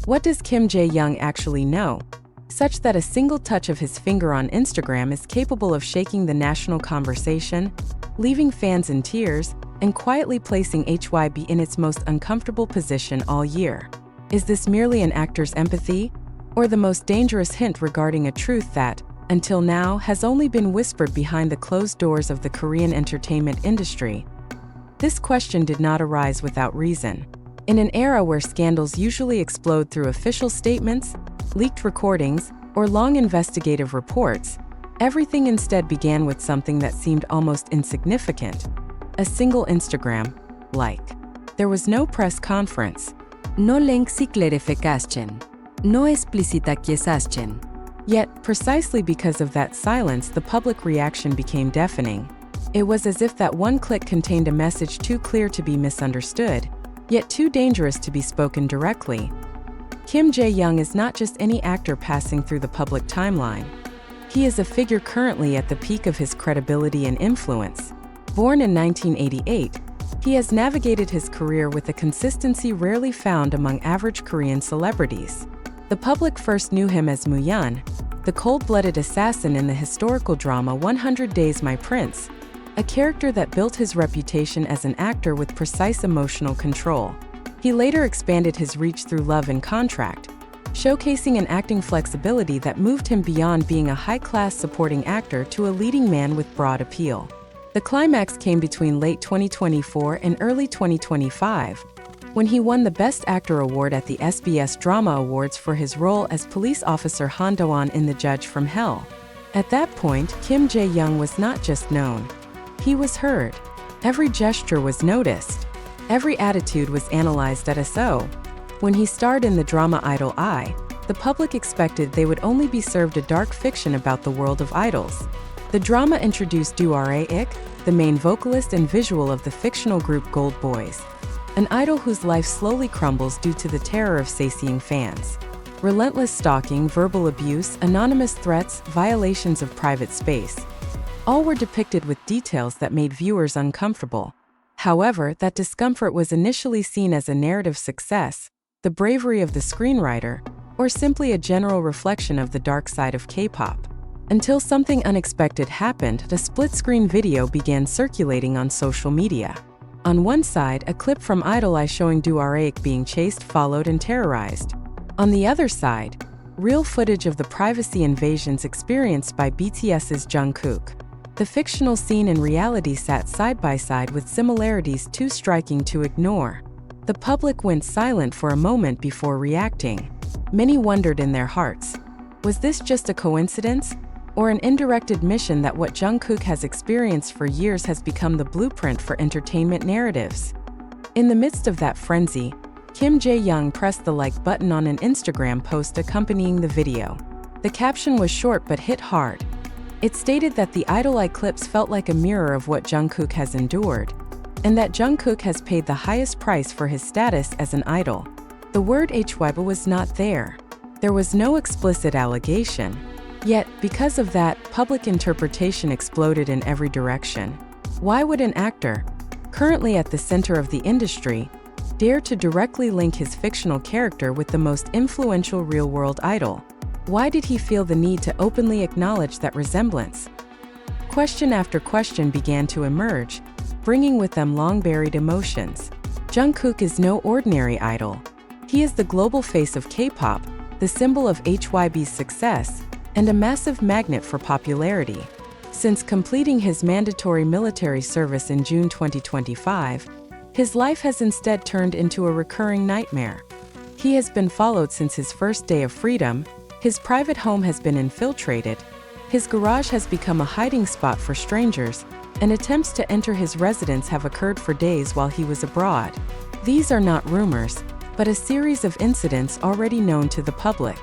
What does Kim Jae-young actually know? Such that a single touch of his finger on Instagram is capable of shaking the national conversation, leaving fans in tears, and quietly placing HYBE in its most uncomfortable position all year. Is this merely an actor's empathy, or the most dangerous hint regarding a truth that, until now, has only been whispered behind the closed doors of the Korean entertainment industry? This question did not arise without reason. In an era where scandals usually explode through official statements, leaked recordings, or long investigative reports, everything instead began with something that seemed almost insignificant: a single Instagram like. There was no press conference. No lengsi clarificación. No explicitación. Yet, precisely because of that silence, the public reaction became deafening. It was as if that one click contained a message too clear to be misunderstood, yet too dangerous to be spoken directly. Kim Jae-young is not just any actor passing through the public timeline. He is a figure currently at the peak of his credibility and influence. Born in 1988, he has navigated his career with a consistency rarely found among average Korean celebrities. The public first knew him as Moo-yeon, the cold-blooded assassin in the historical drama 100 Days My Prince, a character that built his reputation as an actor with precise emotional control. He later expanded his reach through Love and Contract, showcasing an acting flexibility that moved him beyond being a high-class supporting actor to a leading man with broad appeal. The climax came between late 2024 and early 2025, when he won the Best Actor award at the SBS Drama Awards for his role as police officer Han Do-won in The Judge from Hell. At that point, Kim Jae-young was not just known. He was heard. Every gesture was noticed. Every attitude was analyzed at a so. When he starred in the drama Idol I, the public expected they would only be served a dark fiction about the world of idols. The drama introduced Do Ra-ik, the main vocalist and visual of the fictional group Gold Boys, an idol whose life slowly crumbles due to the terror of satiating fans. Relentless stalking, verbal abuse, anonymous threats, violations of private space. All were depicted with details that made viewers uncomfortable. However, that discomfort was initially seen as a narrative success, the bravery of the screenwriter, or simply a general reflection of the dark side of K-pop. Until something unexpected happened, a split-screen video began circulating on social media. On one side, a clip from Idol I showing Do Ra-ik being chased, followed, and terrorized. On the other side, real footage of the privacy invasions experienced by BTS's Jungkook. The fictional scene and reality sat side by side with similarities too striking to ignore. The public went silent for a moment before reacting. Many wondered in their hearts, was this just a coincidence, or an indirect admission that what Jungkook has experienced for years has become the blueprint for entertainment narratives? In the midst of that frenzy, Kim Jae-young pressed the like button on an Instagram post accompanying the video. The caption was short but hit hard. It stated that the Idol I clips felt like a mirror of what Jungkook has endured, and that Jungkook has paid the highest price for his status as an idol. The word HYBE was not there. There was no explicit allegation. Yet, because of that, public interpretation exploded in every direction. Why would an actor, currently at the center of the industry, dare to directly link his fictional character with the most influential real-world idol? Why did he feel the need to openly acknowledge that resemblance? Question after question began to emerge, bringing with them long-buried emotions. Jungkook is no ordinary idol. He is the global face of K-pop, the symbol of HYBE's success, and a massive magnet for popularity. Since completing his mandatory military service in June 2025, his life has instead turned into a recurring nightmare. He has been followed since his first day of freedom, his private home has been infiltrated, his garage has become a hiding spot for strangers, and attempts to enter his residence have occurred for days while he was abroad. These are not rumors, but a series of incidents already known to the public.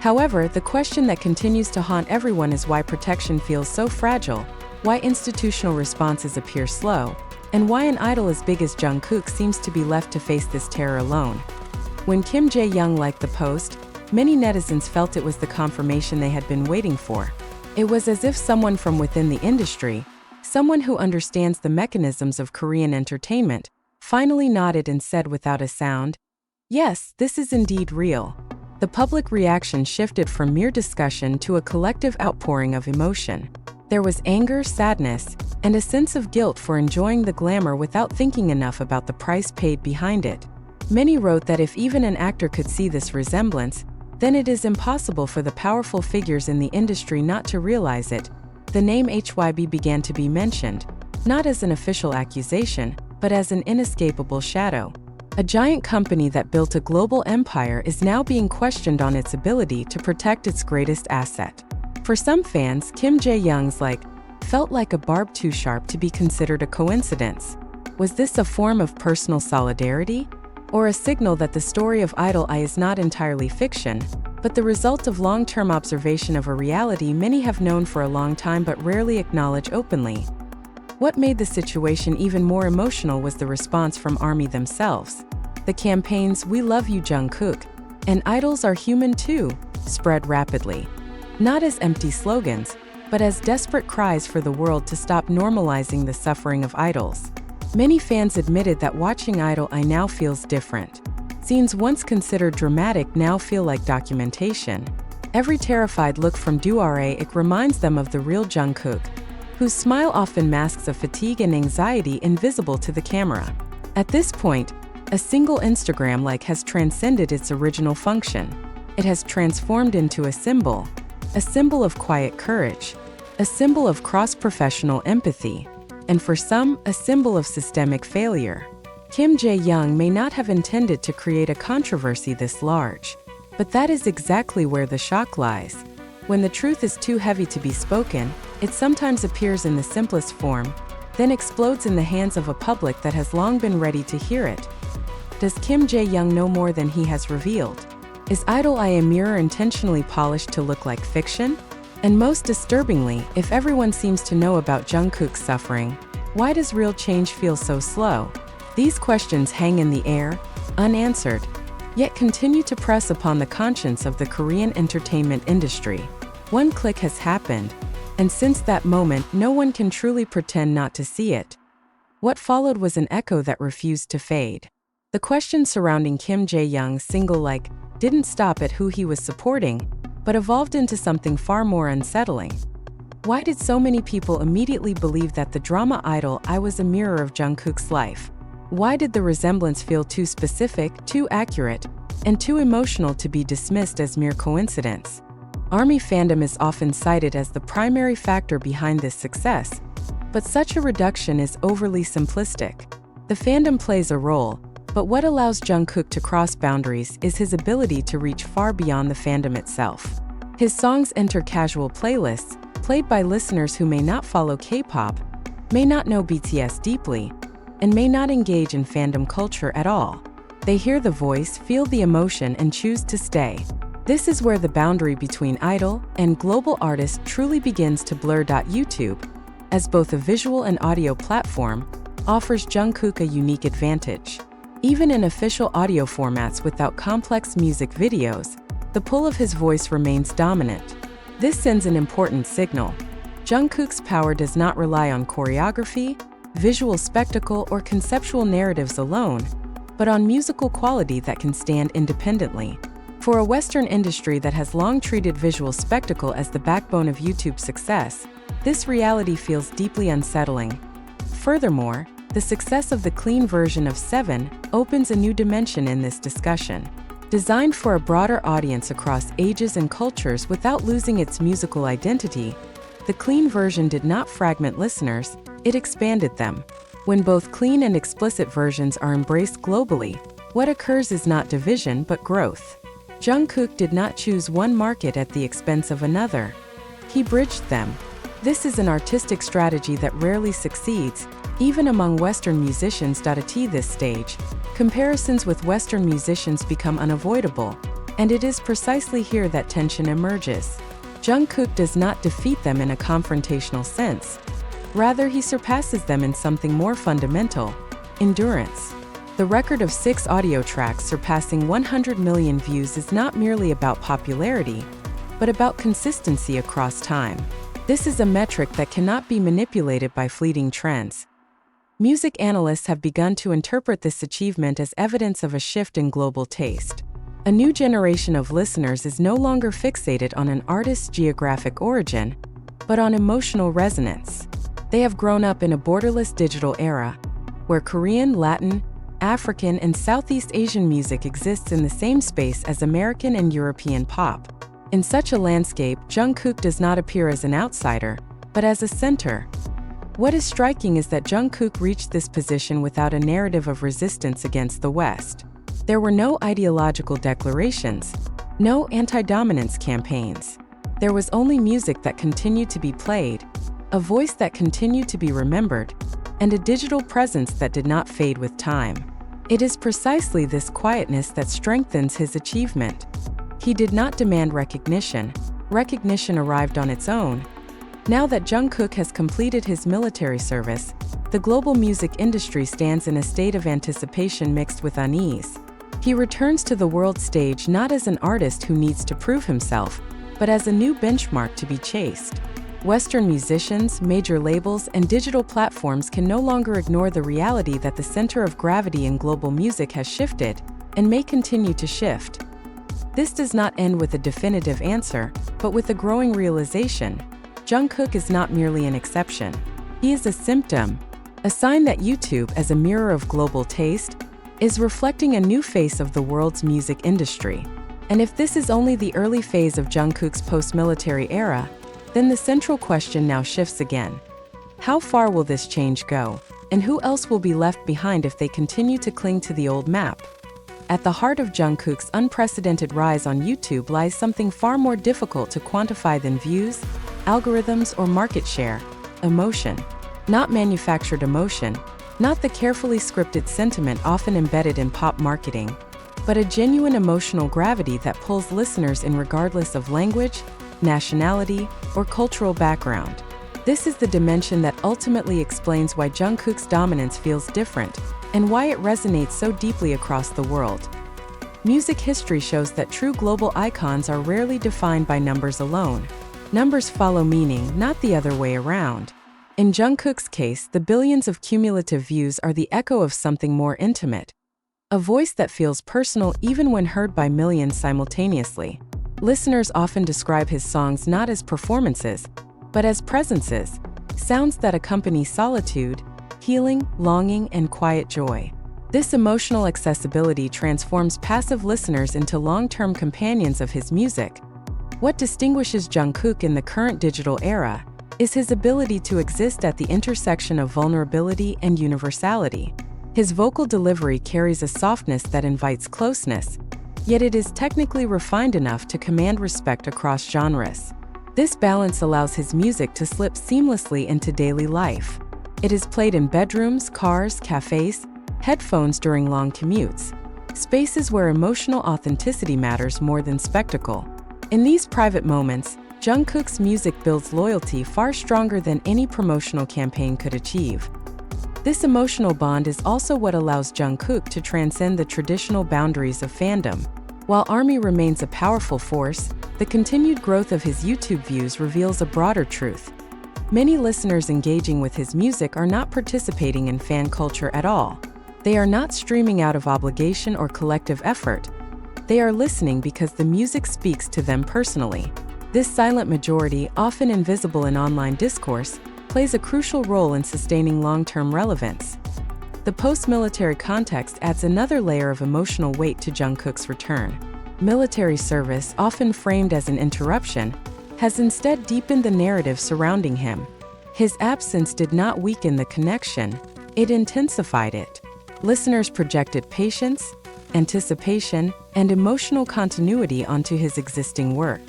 However, the question that continues to haunt everyone is why protection feels so fragile, why institutional responses appear slow, and why an idol as big as Jungkook seems to be left to face this terror alone. When Kim Jae-young liked the post, many netizens felt it was the confirmation they had been waiting for. It was as if someone from within the industry, someone who understands the mechanisms of Korean entertainment, finally nodded and said without a sound, "Yes, this is indeed real." The public reaction shifted from mere discussion to a collective outpouring of emotion. There was anger, sadness, and a sense of guilt for enjoying the glamour without thinking enough about the price paid behind it. Many wrote that if even an actor could see this resemblance, then it is impossible for the powerful figures in the industry not to realize it. The name HYBE began to be mentioned, not as an official accusation, but as an inescapable shadow. A giant company that built a global empire is now being questioned on its ability to protect its greatest asset. For some fans, Kim Jae-young's felt like a barb too sharp to be considered a coincidence. Was this a form of personal solidarity? Or a signal that the story of Idol I is not entirely fiction, but the result of long-term observation of a reality many have known for a long time but rarely acknowledge openly? What made the situation even more emotional was the response from ARMY themselves. The campaigns "We Love You Jungkook" and "Idols Are Human Too" spread rapidly, not as empty slogans, but as desperate cries for the world to stop normalizing the suffering of idols. Many fans admitted that watching Idol I now feels different. Scenes once considered dramatic now feel like documentation. Every terrified look from Do-Re-ik reminds them of the real Jungkook, whose smile often masks a fatigue and anxiety invisible to the camera. At this point, a single Instagram like has transcended its original function. It has transformed into a symbol of quiet courage, a symbol of cross-professional empathy, and for some, a symbol of systemic failure. Kim Jae-young may not have intended to create a controversy this large, but that is exactly where the shock lies. When the truth is too heavy to be spoken, it sometimes appears in the simplest form, then explodes in the hands of a public that has long been ready to hear it. Does Kim Jae-young know more than he has revealed? Is Idol I a mirror intentionally polished to look like fiction? And most disturbingly, if everyone seems to know about Jungkook's suffering, why does real change feel so slow? These questions hang in the air, unanswered, yet continue to press upon the conscience of the Korean entertainment industry. One click has happened, and since that moment, no one can truly pretend not to see it. What followed was an echo that refused to fade. The question surrounding Kim Jae-young's single didn't stop at who he was supporting, but evolved into something far more unsettling. Why did so many people immediately believe that the drama Idol I was a mirror of Jungkook's life? Why did the resemblance feel too specific, too accurate, and too emotional to be dismissed as mere coincidence? ARMY fandom is often cited as the primary factor behind this success, but such a reduction is overly simplistic. The fandom plays a role, but what allows Jungkook to cross boundaries is his ability to reach far beyond the fandom itself. His songs enter casual playlists, played by listeners who may not follow K-pop, may not know BTS deeply, and may not engage in fandom culture at all. They hear the voice, feel the emotion, and choose to stay. This is where the boundary between idol and global artist truly begins to blur. YouTube, as both a visual and audio platform, offers Jungkook a unique advantage. Even in official audio formats without complex music videos, the pull of his voice remains dominant. This sends an important signal. Jungkook's power does not rely on choreography, visual spectacle, or conceptual narratives alone, but on musical quality that can stand independently. For a Western industry that has long treated visual spectacle as the backbone of YouTube's success, this reality feels deeply unsettling. Furthermore, the success of the clean version of 7 opens a new dimension in this discussion. Designed for a broader audience across ages and cultures without losing its musical identity, the clean version did not fragment listeners, it expanded them. When both clean and explicit versions are embraced globally, what occurs is not division but growth. Jungkook did not choose one market at the expense of another. He bridged them. This is an artistic strategy that rarely succeeds, even among Western musicians. At this stage, comparisons with Western musicians become unavoidable, and it is precisely here that tension emerges. Jungkook does not defeat them in a confrontational sense. Rather, he surpasses them in something more fundamental: endurance. The record of 6 audio tracks surpassing 100 million views is not merely about popularity, but about consistency across time. This is a metric that cannot be manipulated by fleeting trends. Music analysts have begun to interpret this achievement as evidence of a shift in global taste. A new generation of listeners is no longer fixated on an artist's geographic origin, but on emotional resonance. They have grown up in a borderless digital era, where Korean, Latin, African, and Southeast Asian music exists in the same space as American and European pop. In such a landscape, Jungkook does not appear as an outsider, but as a center. What is striking is that Jungkook reached this position without a narrative of resistance against the West. There were no ideological declarations, no anti-dominance campaigns. There was only music that continued to be played, a voice that continued to be remembered, and a digital presence that did not fade with time. It is precisely this quietness that strengthens his achievement. He did not demand recognition. Recognition arrived on its own. Now that Jungkook has completed his military service, the global music industry stands in a state of anticipation mixed with unease. He returns to the world stage not as an artist who needs to prove himself, but as a new benchmark to be chased. Western musicians, major labels, and digital platforms can no longer ignore the reality that the center of gravity in global music has shifted, and may continue to shift. This does not end with a definitive answer, but with a growing realization. Jungkook is not merely an exception. He is a symptom, a sign that YouTube, as a mirror of global taste, is reflecting a new face of the world's music industry. And if this is only the early phase of Jungkook's post-military era, then the central question now shifts again. How far will this change go? And who else will be left behind if they continue to cling to the old map? At the heart of Jungkook's unprecedented rise on YouTube lies something far more difficult to quantify than views, algorithms, or market share: emotion. Not manufactured emotion, not the carefully scripted sentiment often embedded in pop marketing, but a genuine emotional gravity that pulls listeners in regardless of language, nationality, or cultural background. This is the dimension that ultimately explains why Jungkook's dominance feels different, and why it resonates so deeply across the world. Music history shows that true global icons are rarely defined by numbers alone. Numbers follow meaning, not the other way around. In Jungkook's case, the billions of cumulative views are the echo of something more intimate, a voice that feels personal even when heard by millions simultaneously. Listeners often describe his songs not as performances, but as presences, sounds that accompany solitude, healing, longing, and quiet joy. This emotional accessibility transforms passive listeners into long-term companions of his music. What distinguishes Jungkook in the current digital era is his ability to exist at the intersection of vulnerability and universality. His vocal delivery carries a softness that invites closeness, yet it is technically refined enough to command respect across genres. This balance allows his music to slip seamlessly into daily life. It is played in bedrooms, cars, cafes, headphones during long commutes, spaces where emotional authenticity matters more than spectacle. In these private moments, Jungkook's music builds loyalty far stronger than any promotional campaign could achieve. This emotional bond is also what allows Jungkook to transcend the traditional boundaries of fandom. While ARMY remains a powerful force, the continued growth of his YouTube views reveals a broader truth. Many listeners engaging with his music are not participating in fan culture at all. They are not streaming out of obligation or collective effort. They are listening because the music speaks to them personally. This silent majority, often invisible in online discourse, plays a crucial role in sustaining long-term relevance. The post-military context adds another layer of emotional weight to Jungkook's return. Military service, often framed as an interruption, has instead deepened the narrative surrounding him. His absence did not weaken the connection, it intensified it. Listeners projected patience, anticipation, and emotional continuity onto his existing work.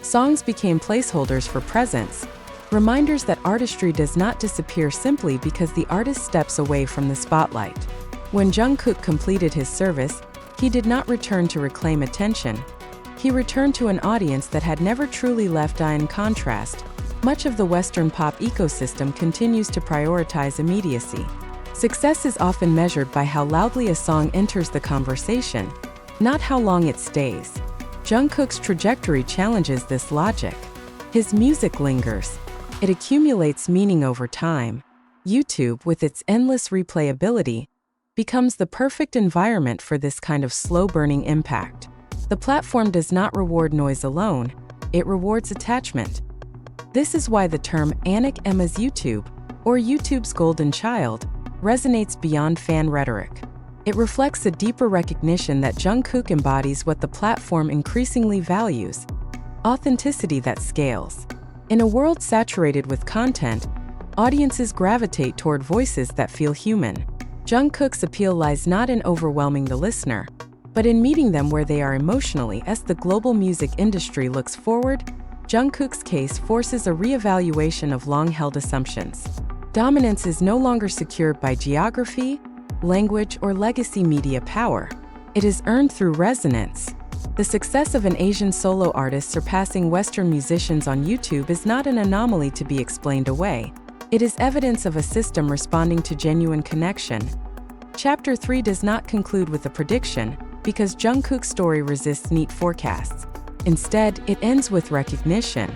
Songs became placeholders for presence, reminders that artistry does not disappear simply because the artist steps away from the spotlight. When Jungkook completed his service, he did not return to reclaim attention. He returned to an audience that had never truly left. In contrast, much of the Western pop ecosystem continues to prioritize immediacy. Success is often measured by how loudly a song enters the conversation, not how long it stays. Jungkook's trajectory challenges this logic. His music lingers. It accumulates meaning over time. YouTube, with its endless replayability, becomes the perfect environment for this kind of slow-burning impact. The platform does not reward noise alone, it rewards attachment. This is why the term Anik Emma's YouTube, or YouTube's golden child, resonates beyond fan rhetoric. It reflects a deeper recognition that Jungkook embodies what the platform increasingly values: authenticity that scales. In a world saturated with content, audiences gravitate toward voices that feel human. Jungkook's appeal lies not in overwhelming the listener, but in meeting them where they are emotionally. As the global music industry looks forward, Jungkook's case forces a re-evaluation of long-held assumptions. Dominance is no longer secured by geography, language, or legacy media power. It is earned through resonance. The success of an Asian solo artist surpassing Western musicians on YouTube is not an anomaly to be explained away. It is evidence of a system responding to genuine connection. Chapter 3 does not conclude with a prediction, because Jungkook's story resists neat forecasts. Instead, it ends with recognition.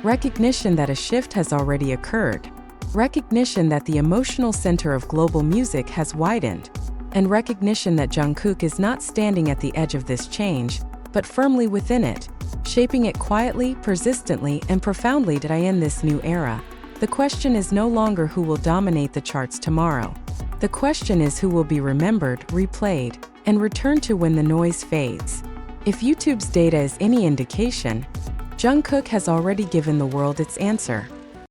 Recognition that a shift has already occurred. Recognition that the emotional center of global music has widened. And recognition that Jungkook is not standing at the edge of this change, but firmly within it, shaping it quietly, persistently, and profoundly. In this new era, the question is no longer who will dominate the charts tomorrow. The question is who will be remembered, replayed, and returned to when the noise fades. If YouTube's data is any indication, Jungkook has already given the world its answer.